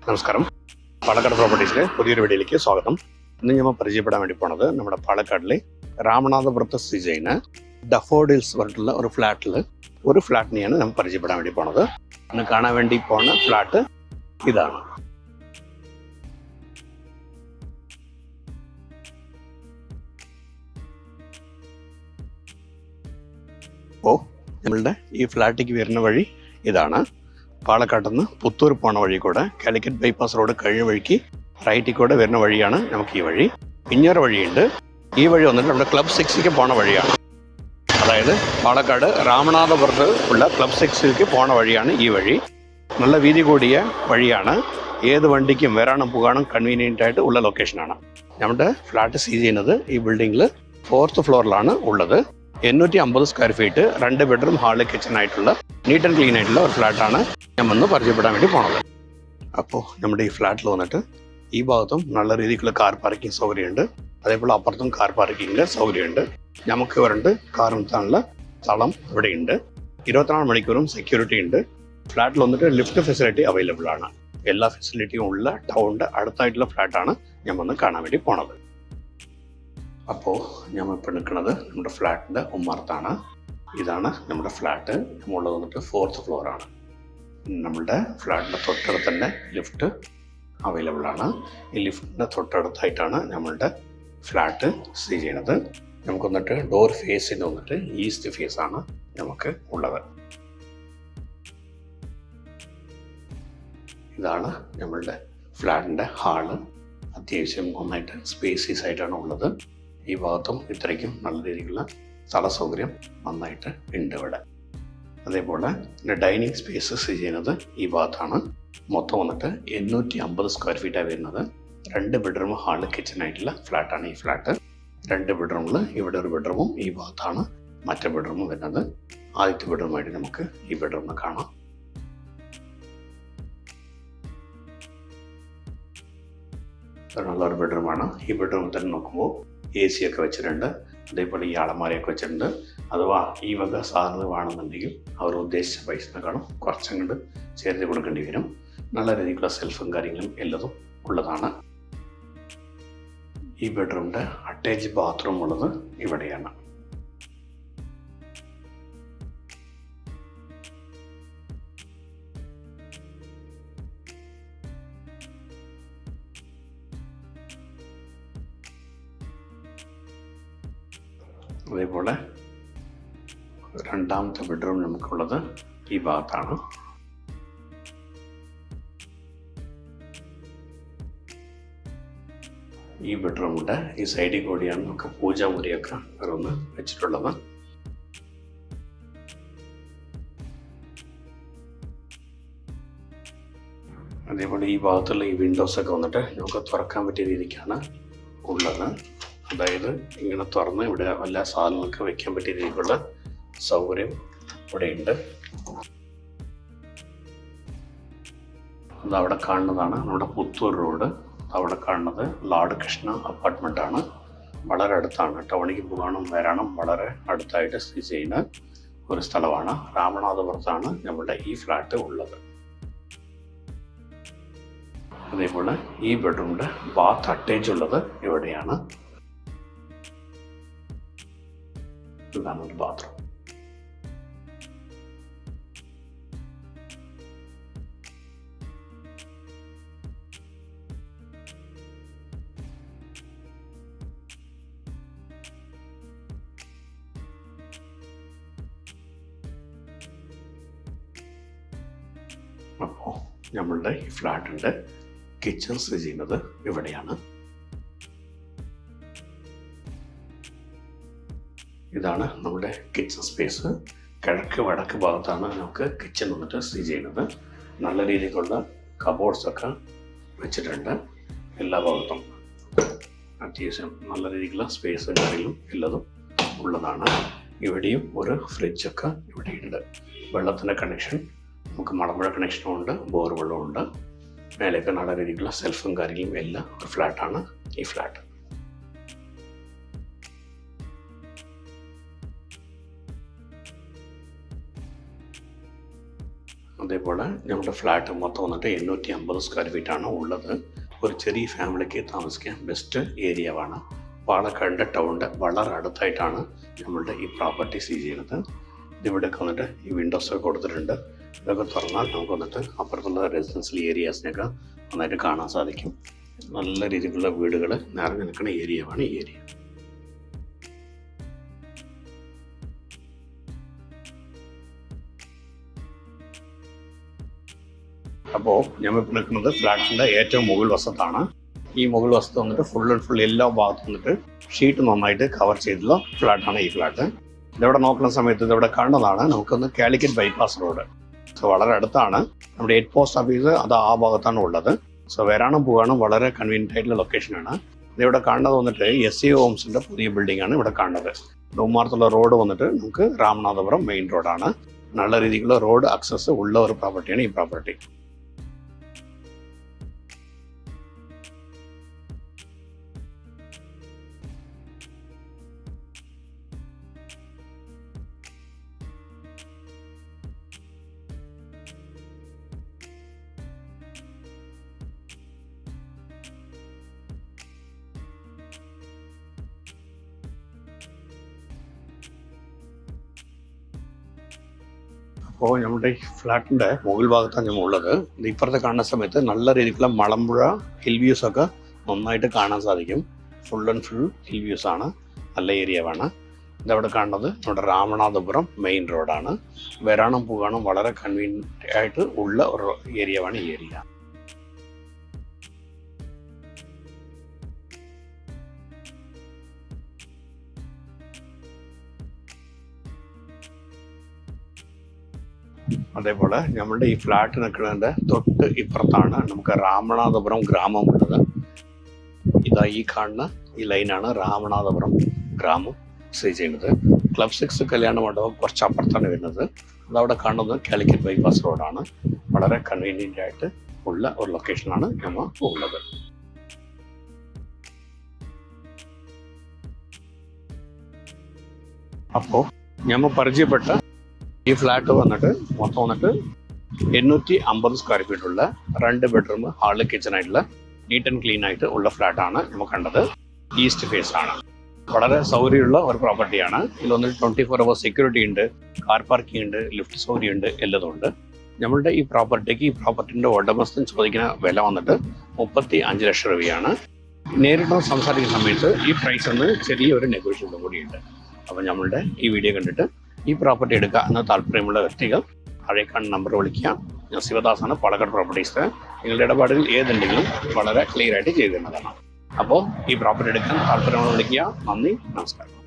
നമസ്കാരം. പാലക്കാട് പ്രോപ്പർട്ടീസിലെ പുതിയൊരു വീഡിയോയിലേക്ക് സ്വാഗതം. ഇന്ന് നമ്മൾ പരിചയപ്പെടാൻ വേണ്ടി പോണത് നമ്മുടെ പാലക്കാടിലെ രാമനാഥപുരത്ത് സ്ഥിതി ചെയ്യുന്ന ഡഫോഡിൽസ് പറഞ്ഞിട്ടുള്ള ഒരു ഫ്ലാറ്റിനെയാണ് നമ്മൾ പരിചയപ്പെടാൻ വേണ്ടി പോണത്. ഇന്ന് കാണാൻ വേണ്ടി പോണ ഫ്ലാറ്റ് ഇതാണ്. അപ്പോൾ നമ്മളുടെ ഈ ഫ്ലാറ്റിലേക്ക് വരുന്ന വഴി ഇതാണ്. പാലക്കാട്ടിൽ നിന്ന് പുത്തൂർ പോണ വഴി കൂടെ കാലിക്കറ്റ് ബൈപ്പാസ് റോഡ് കഴിഞ്ഞ വഴിക്ക് റൈറ്റിൽ കൂടെ വരുന്ന വഴിയാണ് നമുക്ക് ഈ വഴി. പിന്നൊരു വഴിയുണ്ട്. ഈ വഴി വന്നിട്ട് നമ്മുടെ ക്ലബ് 6ക്ക് പോണ വഴിയാണ്. അതായത് പാലക്കാട് രാമനാഥപുരത്ത് ഉള്ള ക്ലബ് 6ക്ക് പോണ വഴിയാണ് ഈ വഴി. നല്ല വീതി കൂടിയ വഴിയാണ്. ഏത് വണ്ടിക്കും വരാനും പോകാനും കൺവീനിയൻ്റ് ആയിട്ട് ഉള്ള ലൊക്കേഷനാണ്. നമ്മുടെ ഫ്ലാറ്റ് സ്ഥിതി ചെയ്യുന്നത് ഈ ബിൽഡിങ്ങിൽ 4th ഫ്ലോറിലാണ് ഉള്ളത്. 850 square feet, 2 bedroom, hall, kitchen ആയിട്ടുള്ള നീറ്റ് ആൻഡ് ക്ലീൻ ആയിട്ടുള്ള ഒരു ഫ്ലാറ്റാണ് ഞാൻ വന്ന് പരിചയപ്പെടാൻ വേണ്ടി പോണത്. അപ്പോൾ നമ്മുടെ ഈ ഫ്ലാറ്റിൽ വന്നിട്ട് ഈ ഭാഗത്തും നല്ല രീതിക്കുള്ള കാർ പാർക്കിംഗ് സൗകര്യമുണ്ട്. അതേപോലെ അപ്പുറത്തും കാർ പാർക്കിങ്ങിൻ്റെ സൗകര്യമുണ്ട്. നമുക്ക് വരണ്ട് കാർ നിർത്താനുള്ള സ്ഥലം ഇവിടെയുണ്ട്. 24 മണിക്കൂറും സെക്യൂരിറ്റി ഉണ്ട്. ഫ്ലാറ്റിൽ വന്നിട്ട് ലിഫ്റ്റ് ഫെസിലിറ്റി അവൈലബിൾ ആണ്. എല്ലാ ഫെസിലിറ്റിയും ഉള്ള ടൗണിൻ്റെ അടുത്തായിട്ടുള്ള ഫ്ലാറ്റാണ് ഞാൻ വന്ന് കാണാൻ വേണ്ടി പോണത്. അപ്പോൾ നമ്മൾ ഇപ്പോൾ നിൽക്കുന്നത് നമ്മുടെ ഫ്ലാറ്റിൻ്റെ ഉമ്മർത്താണ്. ഇതാണ് നമ്മുടെ ഫ്ലാറ്റ്. നമ്മളുള്ളത് വന്നിട്ട് 4th ഫ്ലോറാണ്. നമ്മളുടെ ഫ്ലാറ്റിൻ്റെ തൊട്ടടുത്ത് തന്നെ ലിഫ്റ്റ് അവൈലബിൾ ആണ്. ഈ ലിഫ്റ്റിൻ്റെ തൊട്ടടുത്തായിട്ടാണ് നമ്മളുടെ ഫ്ലാറ്റ് സ്ഥിതി ചെയ്യുന്നത്. നമുക്ക് വന്നിട്ട് ഡോർ ഫേസിന് വന്നിട്ട് ഈസ്റ്റ് ഫേസാണ് നമുക്ക് ഉള്ളത്. ഇതാണ് നമ്മളുടെ ഫ്ലാറ്റിൻ്റെ ഹാള്. അത്യാവശ്യം നന്നായിട്ട് സ്പേസീസ് ആയിട്ടാണ് ഉള്ളത്. ഈ ഭാഗത്തും ഇത്രയ്ക്കും നല്ല രീതിയിലുള്ള സ്ഥല സൗകര്യം നന്നായിട്ട് ഉണ്ട് ഇവിടെ. അതേപോലെ ഡൈനിങ് സ്പേസ് സ്ഥിതി ചെയ്യുന്നത് ഈ ഭാഗത്താണ്. മൊത്തം വന്നിട്ട് 850 സ്ക്വയർ ഫീറ്റാണ് വരുന്നത്. 2 ബെഡ്റൂം, ഹാള്, കിച്ചൺ ആയിട്ടുള്ള ഫ്ലാറ്റാണ് ഈ ഫ്ലാറ്റ്. 2 ബെഡ്റൂമിൽ ഇവിടെ ഒരു ബെഡ്റൂമും ഈ ഭാഗത്താണ് മറ്റേ ബെഡ്റൂമും വരുന്നത്. ആദ്യത്തെ ബെഡ്റൂമായിട്ട് നമുക്ക് ഈ ബെഡ്റൂമിൽ കാണാം. നല്ലൊരു ബെഡ്റൂമാണ്. ഈ ബെഡ്റൂമിൽ തന്നെ നോക്കുമ്പോൾ AC ഒക്കെ വെച്ചിട്ടുണ്ട്. അതേപോലെ ഈ അലമാരയൊക്കെ വെച്ചിട്ടുണ്ട്. അഥവാ ഈ വക സാധനങ്ങൾ വേണമെന്നുണ്ടെങ്കിൽ അവർ ഉദ്ദേശിച്ച പൈസക്കാളും കുറച്ചങ്ങോട്ട് ചേർത്ത് കൊടുക്കേണ്ടി വരും. നല്ല രീതിക്കുള്ള സെൽഫും കാര്യങ്ങളും എല്ലതും ഉള്ളതാണ്. ഈ ബെഡ്റൂമിൻ്റെ അറ്റാച്ച് ബാത്റൂം ഉള്ളത് ഇവിടെയാണ്. അതേപോലെ രണ്ടാമത്തെ ബെഡ്റൂം നമുക്കുള്ളത് ഈ ഭാഗത്താണ്. ഈ ബെഡ്റൂമിൻ്റെ ഈ സൈഡിൽ കൂടിയാണ് നമുക്ക് പൂജാമുറിയൊക്കെ ഓരോന്ന് വെച്ചിട്ടുള്ളത്. അതേപോലെ ഈ ഭാഗത്തുള്ള ഈ വിൻഡോസൊക്കെ വന്നിട്ട് നമുക്ക് തുറക്കാൻ പറ്റിയ രീതിക്കാണ് ഉള്ളത്. അതായത് ഇങ്ങനെ തുറന്ന് ഇവിടെ എല്ലാ സാധനങ്ങളൊക്കെ വെക്കാൻ പറ്റിയ രീതിയിലുള്ള സൗകര്യം ഇവിടെയുണ്ട്. അതവിടെ കാണുന്നതാണ് നമ്മുടെ പുത്തൂർ റോഡ്. അവിടെ കാണുന്നത് ലാഡ് കൃഷ്ണ അപ്പാർട്ട്മെൻറ്റാണ്. വളരെ അടുത്താണ്. ടൗണിലേക്ക് പോകാനും വരാനും വളരെ അടുത്തായിട്ട് സ്ഥിതി ചെയ്യുന്ന ഒരു സ്ഥലമാണ്. രാമനാഥപുരത്താണ് നമ്മുടെ ഈ ഫ്ലാറ്റ് ഉള്ളത്. അതേപോലെ ഈ ബെഡ്റൂമിൻ്റെ ബാത്ത് അറ്റാച്ച് ഉള്ളത് ഇവിടെയാണ്. ഇതാണ് ഒരു ബാത്റൂം. അപ്പോൾ നമ്മളുടെ ഈ ഫ്ലാറ്റിൻ്റെ കിച്ചൺ സ്ഥിതി ചെയ്യുന്നത് ഇവിടെയാണ്. ഇതാണ് നമ്മുടെ കിച്ചൺ സ്പേസ്. കിഴക്ക് വടക്ക് ഭാഗത്താണ് നമുക്ക് കിച്ചൺ വന്നിട്ട് സ്ഥിതി ചെയ്യുന്നത്. നല്ല രീതിയിലുള്ള കബോർഡ്സൊക്കെ വെച്ചിട്ടുണ്ട് എല്ലാ ഭാഗത്തും. അത്യാവശ്യം നല്ല രീതിയിലുള്ള സ്പേസും കാര്യങ്ങളും എല്ലതും ഉള്ളതാണ്. ഇവിടെയും ഒരു ഫ്രിഡ്ജൊക്കെ ഇവിടെയുണ്ട്. വെള്ളത്തിൻ്റെ കണക്ഷൻ നമുക്ക് മലമ്പുഴ കണക്ഷനും ഉണ്ട്, ബോർ വെള്ളവും ഉണ്ട്. മേലെയൊക്കെ നല്ല രീതിയിലുള്ള സെൽഫും കാര്യങ്ങളും എല്ലാം ഒരു ഫ്ലാറ്റാണ് ഈ ഫ്ലാറ്റ്. അതേപോലെ നമ്മുടെ ഫ്ലാറ്റ് മൊത്തം വന്നിട്ട് 850 സ്ക്വയർ ഫീറ്റാണ് ഉള്ളത്. ഒരു ചെറിയ ഫാമിലിക്ക് താമസിക്കാൻ ബെസ്റ്റ് ഏരിയയാണ്. പാലക്കാടിൻ്റെ ടൗണിൻ്റെ വളരെ അടുത്തായിട്ടാണ് നമ്മളുടെ ഈ പ്രോപ്പർട്ടി സ്ഥിതി ചെയ്യുന്നത്. ഇതിവിടെയൊക്കെ വന്നിട്ട് ഈ വിൻഡോസൊക്കെ കൊടുത്തിട്ടുണ്ട്. ഇതൊക്കെ തുറന്നാൽ നമുക്ക് വന്നിട്ട് അപ്പുറത്തുള്ള റെസിഡൻഷ്യൽ ഏരിയാസിനൊക്കെ നന്നായിട്ട് കാണാൻ സാധിക്കും. നല്ല രീതിയിലുള്ള വീടുകൾ നിറഞ്ഞു നിൽക്കുന്ന ഏരിയയാണ് ഈ ഏരിയ. അപ്പോൾ ഞമ്മളിപ്പോൾ നിൽക്കുന്നത് ഫ്ലാറ്റിൻ്റെ ഏറ്റവും മുകൾ വശത്താണ്. ഈ മുകൾ വശത്ത് വന്നിട്ട് ഫുൾ ആൻഡ് ഫുൾ എല്ലാ ഭാഗത്തും വന്നിട്ട് ഷീറ്റ് നന്നായിട്ട് കവർ ചെയ്തിട്ടുള്ള ഫ്ലാറ്റാണ് ഈ ഫ്ലാറ്റ്. ഇതവിടെ നോക്കുന്ന സമയത്ത് ഇതവിടെ കാണുന്നതാണ് നമുക്കൊന്ന് കാലിക്കറ്റ് ബൈപ്പാസ് റോഡ്. സോ വളരെ അടുത്താണ്. നമ്മുടെ 8 പോസ്റ്റ് ഓഫീസ് അത് ആ ഭാഗത്താണ് ഉള്ളത്. സോ വരാനും പോകാനും വളരെ കൺവീനിയൻ്റ് ആയിട്ടുള്ള ലൊക്കേഷനാണ്. ഇതിവിടെ കാണുന്നത് വന്നിട്ട് SCO ഹോംസിൻ്റെ പുതിയ ബിൽഡിംഗ് ആണ് ഇവിടെ കാണുന്നത്. ഡോമാർത്തുള്ള റോഡ് വന്നിട്ട് നമുക്ക് രാമനാഥപുരം മെയിൻ റോഡാണ്. നല്ല രീതിയിലുള്ള റോഡ് അക്സസ് ഉള്ള ഒരു പ്രോപ്പർട്ടിയാണ് ഈ പ്രോപ്പർട്ടി. അപ്പോൾ നമ്മുടെ ഈ ഫ്ലാറ്റിൻ്റെ മുകൾ ഭാഗത്താണ് നമ്മൾ ഉള്ളത്. ഇപ്പുറത്തെ കാണുന്ന സമയത്ത് നല്ല രീതിക്കുള്ള മലമ്പുഴ ഹിൽ വ്യൂസ് ഒക്കെ നന്നായിട്ട് കാണാൻ സാധിക്കും. Full and full hill views ആണ്. നല്ല ഏരിയയാണ്. ഇതവിടെ കാണുന്നത് നമ്മുടെ രാമനാഥപുരം മെയിൻ റോഡാണ്. വരാനും പോകാനും വളരെ കൺവീനിയൻ്റ് ആയിട്ട് ഉള്ള ഒരു ഏരിയയാണ് ഈ ഏരിയ. അതേപോലെ നമ്മളുടെ ഈ ഫ്ലാറ്റ് നിൽക്കുന്നതിൻ്റെ തൊട്ട് ഇപ്പുറത്താണ് നമുക്ക് രാമനാഥപുരം ഗ്രാമം ഉള്ളത്. ഇതാ ഈ കാണുന്ന ഈ ലൈനാണ് രാമനാഥപുരം ഗ്രാമം സ്ഥിതി ചെയ്യുന്നത്. ക്ലബ് 6 കല്യാണ മണ്ഡപം കുറച്ച് അപ്പുറത്താണ് വരുന്നത്. അതവിടെ കാണുന്നത് കാലിക്കറ്റ് ബൈപ്പാസ് റോഡാണ്. വളരെ കൺവീനിയൻ്റ് ആയിട്ട് ഉള്ള ഒരു ലൊക്കേഷനാണ് നമ്മൾ ഉള്ളത്. അപ്പോൾ നമ്മൾ പരിചയപ്പെട്ട ഈ ഫ്ലാറ്റ് വന്നിട്ട് മൊത്തം വന്നിട്ട് 850 സ്ക്വയർ ഫീറ്റ് ഉള്ള 2 ബെഡ്റൂം ഹാള് കിച്ചൺ ആയിട്ടുള്ള നീറ്റ് ആൻഡ് ക്ലീൻ ആയിട്ട് ഉള്ള ഫ്ലാറ്റാണ് നമ്മൾ കണ്ടത്. ഈസ്റ്റ് ഫേസ് ആണ്. വളരെ സൗകര്യമുള്ള ഒരു പ്രോപ്പർട്ടിയാണ്. ഇതിൽ വന്നിട്ട് 24 hours സെക്യൂരിറ്റി ഉണ്ട്, കാർ പാർക്കിംഗ് ഉണ്ട്, ലിഫ്റ്റ് സൗകര്യം ഉണ്ട്, എല്ലതും ഉണ്ട്. നമ്മളുടെ ഈ പ്രോപ്പർട്ടിക്ക് ഈ പ്രോപ്പർട്ടിൻ്റെ ഉടമസ്ഥൻ ചോദിക്കുന്ന വില വന്നിട്ട് 35 ലക്ഷം രൂപയാണ്. നേരിട്ട് സംസാരിക്കുന്ന സമയത്ത് ഈ പ്രൈസ് ഒന്ന് ചെറിയൊരു നെഗോഷ്യബിൾ കൂടിയുണ്ട്. അപ്പോൾ നമ്മളുടെ ഈ വീഡിയോ കണ്ടിട്ട് ഈ പ്രോപ്പർട്ടി എടുക്കുക എന്ന താല്പര്യമുള്ള വ്യക്തികൾ താഴേക്കാണ് നമ്പർ വിളിക്കുക. ഞാൻ ശിവദാസാണ്, പാലക്കാട് പ്രോപ്പർട്ടീസ്. നിങ്ങളുടെ ഇടപാടുകൾ ഏതുണ്ടെങ്കിലും വളരെ ക്ലിയർ ആയിട്ട് ചെയ്തു തരുന്നതാണ്. അപ്പോൾ ഈ പ്രോപ്പർട്ടി എടുക്കാൻ താല്പര്യമുള്ള വിളിക്കുക. നന്ദി, നമസ്കാരം.